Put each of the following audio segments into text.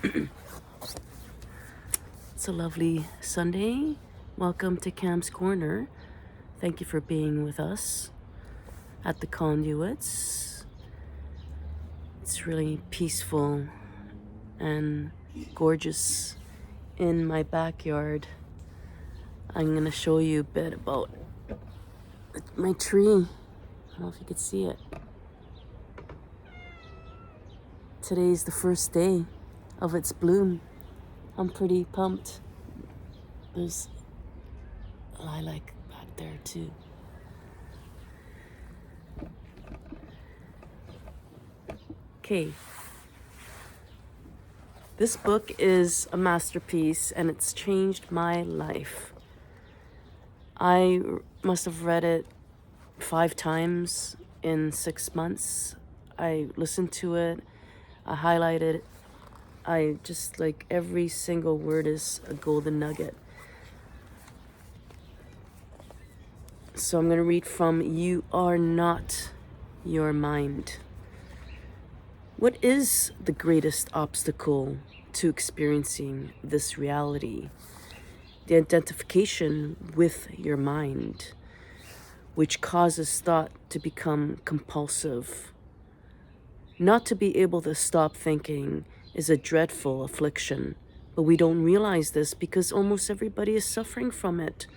It's a lovely Sunday. Welcome to Cam's Corner. Thank you for being with us at the Conduits. It's really peaceful and gorgeous in my backyard. I'm going to show you a bit about my tree. I don't know if you could see it. Today's the first day of its bloom. I'm pretty pumped. There's a lilac back there too. Okay. This book is a masterpiece and it's changed my life. I must have read it 5 times in 6 months. I listened to it. I highlighted it. I just like every single word is a golden nugget. So I'm going to read from You Are Not Your Mind. What is the greatest obstacle to experiencing this reality? The identification with your mind, which causes thought to become compulsive. Not to be able to stop thinking is a dreadful affliction, but we don't realize this because almost everybody is suffering from it,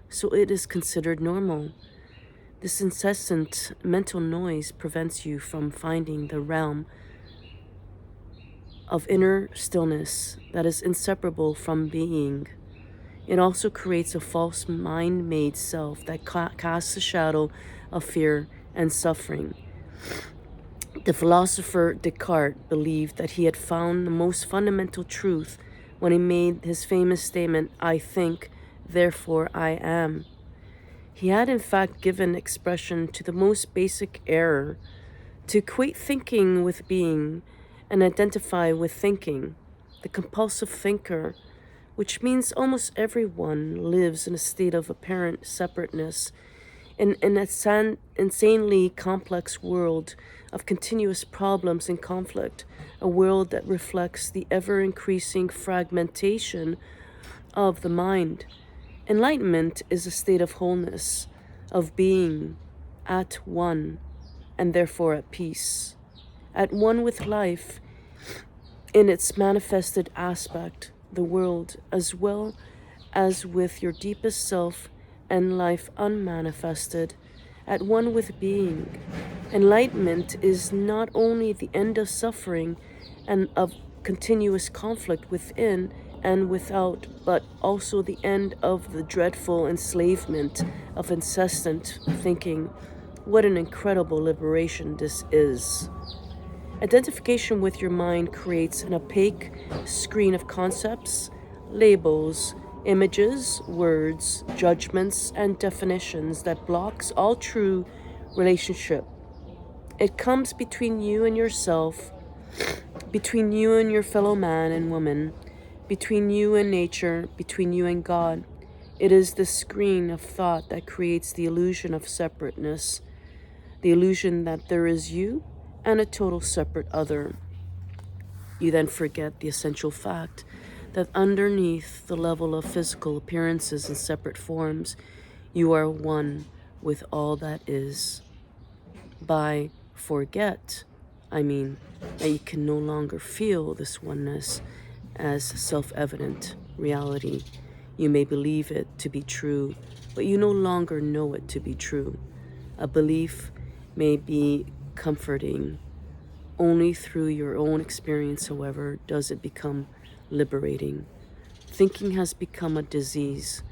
so it is considered normal. This incessant mental noise prevents you from finding the realm of inner stillness that is inseparable from being. It also creates a false mind-made self that casts a shadow of fear and suffering. The philosopher Descartes believed that he had found the most fundamental truth when he made his famous statement, "I think, therefore I am." He had in fact given expression to the most basic error, to equate thinking with being and identify with thinking. The compulsive thinker, which means almost everyone lives in a state of apparent separateness, in an insanely complex world of continuous problems and conflict, a world that reflects the ever-increasing fragmentation of the mind. Enlightenment is a state of wholeness, of being at one, and therefore at peace, at one with life in its manifested aspect, the world, as well as with your deepest self and life unmanifested, at one with being. Enlightenment is not only the end of suffering and of continuous conflict within and without, but also the end of the dreadful enslavement of incessant thinking. What an incredible liberation this is. Identification with your mind creates an opaque screen of concepts, labels, images, words, judgments, and definitions that blocks all true relationship. It comes between you and yourself, between you and your fellow man and woman, between you and nature, between you and God. It is the screen of thought that creates the illusion of separateness, the illusion that there is you and a total separate other. You then forget the essential fact that underneath the level of physical appearances and separate forms, you are one with all that is. By forget, I mean that you can no longer feel this oneness as self-evident reality. You may believe it to be true, but you no longer know it to be true. A belief may be comforting. Only through your own experience, however, does it become liberating. Thinking has become a disease.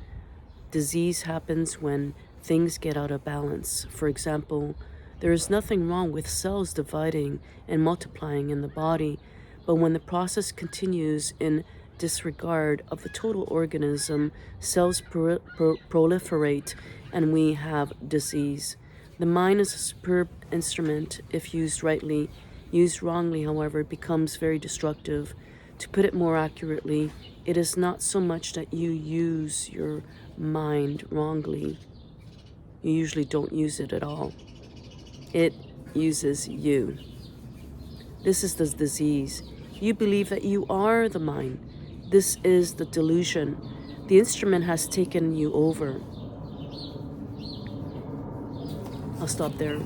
Disease happens when things get out of balance. For example, there is nothing wrong with cells dividing and multiplying in the body, but when the process continues in disregard of the total organism, cells proliferate and we have disease. The mind is a superb instrument if used rightly. Used wrongly, however, it becomes very destructive. To put it more accurately, it is not so much that you use your mind wrongly. You usually don't use it at all. It uses you. This is the disease. You believe that you are the mind. This is the delusion. The instrument has taken you over. I'll stop there.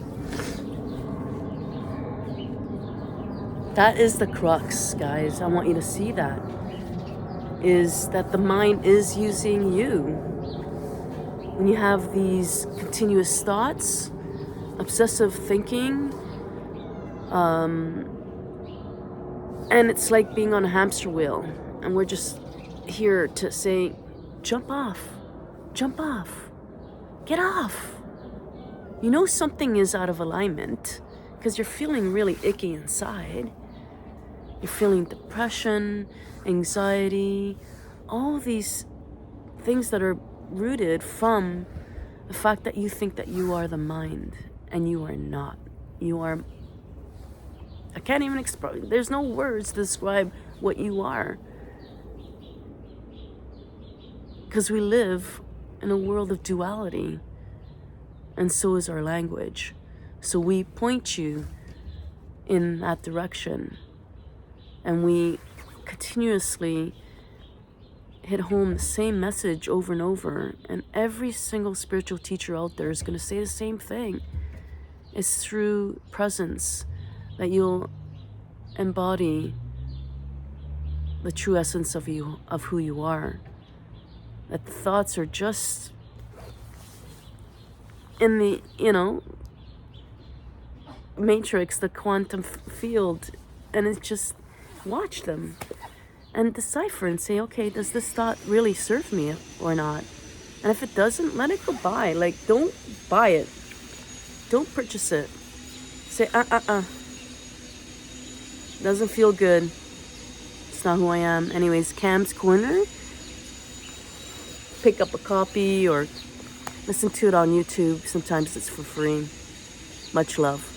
That is the crux, guys. I want you to see that. Is that the mind is using you. When you have these continuous thoughts, obsessive thinking, and it's like being on a hamster wheel. And we're just here to say, jump off, get off. You know something is out of alignment because you're feeling really icky inside. You're feeling depression, anxiety, all these things that are rooted from the fact that you think that you are the mind, and you are not. You are, I can't even express, there's no words to describe what you are. Because we live in a world of duality, and so is our language. So we point you in that direction, and we continuously hit home the same message over and over. And every single spiritual teacher out there is going to say the same thing. It's through presence that you'll embody the true essence of you, of who you are. That the thoughts are just in the, matrix, the quantum field, and it's just watch them and decipher and say, okay, does this thought really serve me or not? And if it doesn't, let it go by. Like, don't buy it. Don't purchase it. Say, doesn't feel good. It's not who I am. Anyways, Cam's Corner. Pick up a copy or listen to it on YouTube. Sometimes it's for free. Much love.